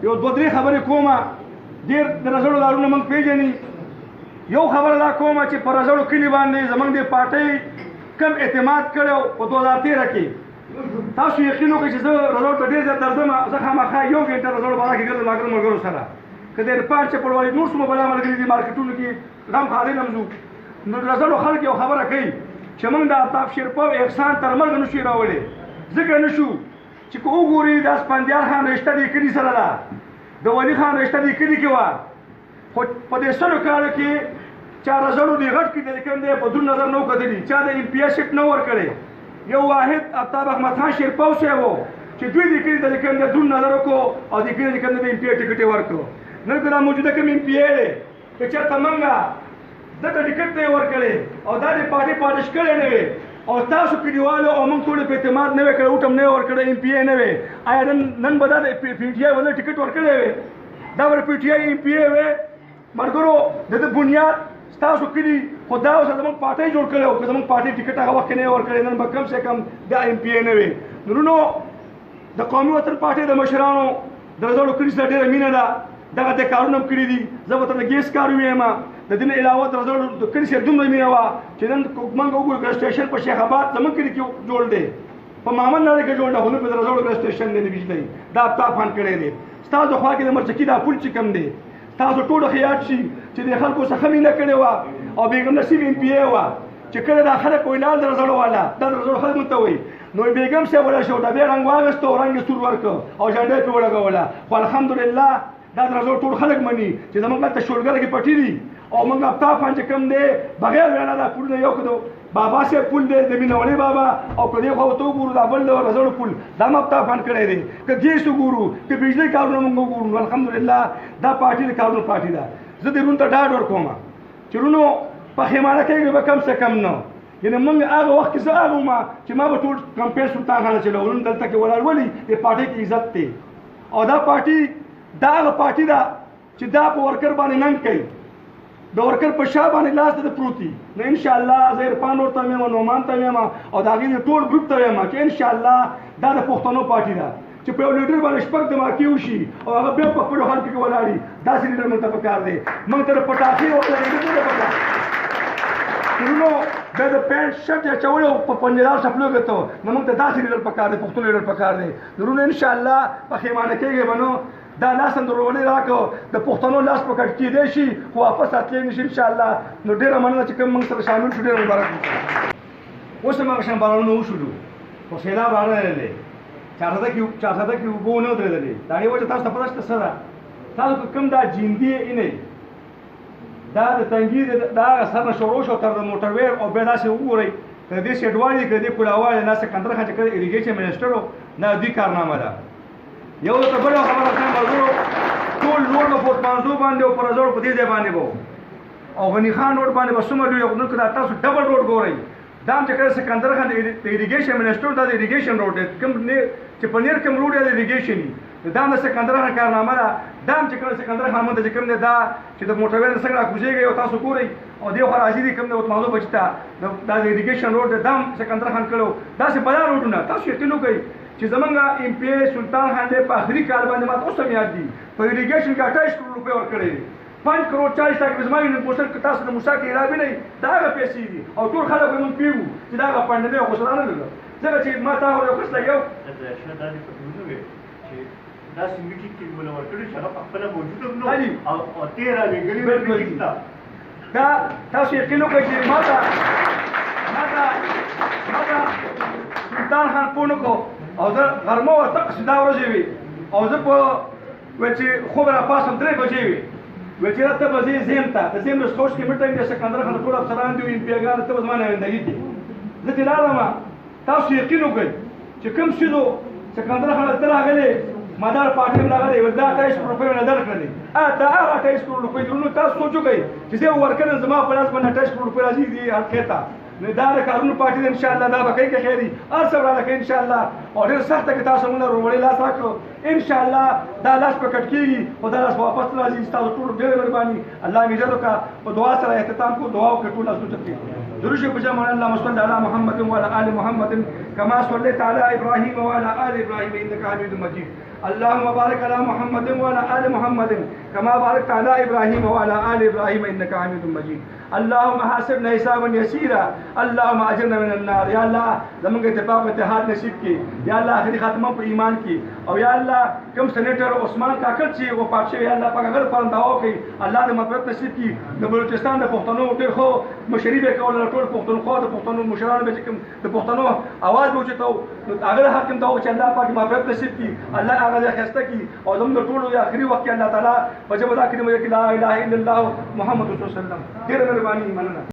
یو دوه درې خبرې کومه ډېر د رزړو دارونه موږ پېژني یو خبره دا کومه چې په رزړو کلي باندې زموږ د پارټۍ کم اعتماد کړی په 2013 کې تاسو یقین وکړئ چې زه رزړو ته ډېر زیات درځم زه خامخا یو ګنټه رزړو باره کې ګرځم لاګرم ملګرو سره که د عرفان چپړوالي نور څومره بلا ملګري دي مارکیټونو کې غم خالي نه ځو نو رزړو خلک یو خبره کوي چې موږ د آفتاب شیرپه او احسان تر مرګ نه شو راوړی ځکه نه شو چې که وګورئ د اسپندیار خان رشته د کلي سره ده د ولي خان رشته د کلي کې وه خو په دې سلو کالو کې چا رزړو د غټ کې د کوم دی په دون نظر نه وکتلي چا د ایم پي ایس شیټ نه ورکړی یو واحد آفتاب احمد خان شیرپه صاحب و چې دوی د کلي د کوم دی دون نظر وکړو او د کلي د کوم دی د ایم پي ای ټکټ یې ورکړو نن که دا موجوده کوم ایم پي ای دی که چېرته موږ دته ټکټ نه یې ورکړی او دا د پارټۍ پالش کړی نه وي او تاسو کلیوالو او موږ ټولو په اعتماد نه وی کړی اوټ هم نه یې ورکړی ایم پي ای نه وی آیا نن به دا د پي ټي آی ولې ټکټ ورکړی وی دا به پي ټي آی ایم پي ای وی ملګرو د ده بنیاد ستاسو کلي خو دا اوس زموږ پارټۍ جوړ کړی و که زموږ پارټۍ ټکټ هغه وخت کې نه یې ورکړی نن به کم سے کم دا ایم پي ای نه وی نورونو د قومي وطن پارټۍ د مشرانو د رزړو کلي سره ډېره مینه ده دغه د کارونه هم کړي دي زه به ته د ګیس کار ووایم د دې نه علاوه د رزړو د کلي سره دومره مینه وه چې نن موږ وګورو ګیس سټیشن په شیخ آباد زموږ کلي کې جوړ دی په محمد نړۍ کې جوړ دی خو نه په رزړو ګیس سټیشن دی د بجلۍ دا آفتاب خان کړی دی ستاسو خوا کې د مرچکي دا پل چې کوم دی تاسو ټولو ښه یاد شي چې د خلکو څخه مینه کړې وه او بیګم نصیب ایم پي ای وه چې کله دا خلک ویلال د رزړو والا دا د رزړو خلک مونږ ته وایي نو بیګم صاحب ولا شو ډبې رنګ واغېستو رنګ یې سور ورکړ او جنډه یې پرې ولګوله خو الحمدلله دا د رزړو ټول خلک مني چې زموږ هلته شولګره کې پټي دي او موږ آفتاب خان چې کوم دی بغیر وینا دا پلونه یو کړو بابا صاحب پل دی د مینولي بابا او که دې خوا ورته وګورو دا بل د رزړو پل دا هم آفتاب خان کړی دی که ګیس وګورو که بجلۍ کارونه موږ وګورو نو الحمدلله دا پارټي د کارونو پارټي ده زه دې رونو ته ډاډ ورکوم چې رونو پښیمانه کېږي به کم سے کم نه یعنې موږ هغه وخت کې زه هغه وم چې ما به ټول کمپیر سلطان خانه چلو نن دلته کې ولاړ ولي دې پارټۍ کې عزت دی او دا پارټي دا هغه پارټي ده چې دا په ورکر باندې ننګ کوي د ورکر په شا باندې لاس د پروتي نو ان شاء الله زه عرفان ورته وایم نعمان ته وایم او د هغې ټول ګروپ ته وایم چې ان شاء الله دا د پښتنو پارټي ده چې په یو لیډر باندې شپږ دماکې وشي او هغه بیا په خپلو خلکو کې ولاړي داسې لیډر موږ ته پکار دی موږ ته د پټاخې او د لیډر نه ده پکار نو بیا د پینټ شرټ اچولو په پنجدار شپلو کې ته نو موږ ته داسې لیډر پکار دی پښتون لیډر پکار دی نورونه ان شاء الله پښیمانه کېږي به نو دا لاس هم درولې راکړو د پښتنو لاس په کټ کېدی شي خو واپس راتلی نه شي انشاءالله نو ډېره مننه چې کوم موږ سره شامل شو ډېر مبارک اوس هم هغه شان بارانونه وشولو خو سیلاب رانغلی چارسده کې اوبه ونه ودرېدلې د هغې وجه تاسو ته پته شته څه ده تاسو که کوم دا جیندي اینئ دا د تنګي د هغه سر نه شروع شو تر د موټرویر او بیا داسې وګورئ که د دې سیټوالي که د دې پولاوالي نه سکندر خان چې کله اریګیشن منسټر و نه دوی کارنامه ده یو درته بله خبره کوم ملګرو ټول لوړ به پورتمانزو باندې او پر رزړو په دې ځای باندې به او غني خان روډ باندې به څومره لوی نو که دا تاسو ډبل روډ ګورئ دا هم چې کله سکندر خان د اریګیشن منسټر دا د اریګیشن روډ دی کوم چې په نیر کوم روډ دی د اریګیشن دا هم د سکندر خان کارنامه ده دا هم چې کله سکندر خان مونږ ته چې کوم دی دا چې د موټرویر نه څنګه راکوزېږي او تاسو ګورئ او دې خوا راځي دي کوم دی اوتمانزو بچي ته دا د اریګیشن روډ دی دا هم سکندر خان کړی داسې بلا روډونه تاسو یقین وکړئ چې زمونږ ایم پي ای سلطان خان دی په آخري کال باندې ماته اوس هم یاد دي په اریګیشن کې 28 کروڑ روپۍ ورکړی دي 5 کروڑ 40 لاکھ زما یونین پوسټر که تاسو د موسی کې علاوه نه دا هغه پیسې دي او ټول خلک به مونږ پیږو چې دا هغه پنډنۍ او خسرانه لرله ځکه چې ما تا یو کس لګیو داسې میټینګ کې موږ ورکړو چې هغه خپله موجود هم نه او تېره لېږلي میټینګ ته دا تاسو یقین وکړئ چې ما ته سلطان خان پوه نه کړو او زه غرمه ورته قصیده ورځې وي او زه په ویل چې خوب راپاسم 3 بجې وي ویل چې راته به زه زیم ته د زیم رسخوش کې میټینګ د سکندر خان ټول افسران دي امپیاګان ته به زما نمایندګي دي زه ترې راغلم تاسو یقین وکړئ چې کوم څیزو سکندر خان ته راغلی ما دا پارټي هم راغلی ویل دا 28 کروڑ روپۍ مې درکړلې دا هغه 28 کروڑ روپۍ درونو تاسو سوچ وکړئ چې زه ورکړم زما په لاس باندې 28 کروڑ روپۍ راځي دي حقیقت دا د کارونو پارټي ده انشاءالله دا به کوي که خیر وي هر څه وړاندې کوي انشاءالله او ډېر سخته کې تاسو مونږ روړې لاس راکړو انشاءالله دا لاس په کټ کېږي خو دا لاس واپس راځي ستاسو ټولو ډېرې مهرباني الله مې عزت وکړه په دعا سره اختتام کو دعا وکړو ټول لاسونه چپ کړي درود شریف په جمع اللهم صل على محمد وعلى آل محمد كما صليت على إبراهيم وعلى آل إبراهيم إنك حميد مجيد اللهم بارك على محمد وعلى آل محمد كما باركت على إبراهيم وعلى آل إبراهيم إنك حميد مجيد اللهم حاسبنا حسابا يسيرا اللهم أجرنا من النار يا الله زمانك اتفاق اتحاد نصیب کی یا الله آخری خاتمه په ایمان کی او یا الله کوم سېنیټر عثمان کاکړ چې و پات شوی یا الله پاک هغه پر دعا کوي الله دې مغفرت نصیب کی د بلوچستان د پښتنو ډېر خو مشري به کول ټول پښتونخوا د پښتنو مشرانو به کوم د پښتنو आवाज به اوچتو هغه حاکم ته چې الله پاک مغفرت نصیب کی الله هغه خسته کی او زموږ د ټولو آخري وخت الله تعالی په جبدا کلمه لا اله الا الله محمد رسول الله ډېر مهرباني مننه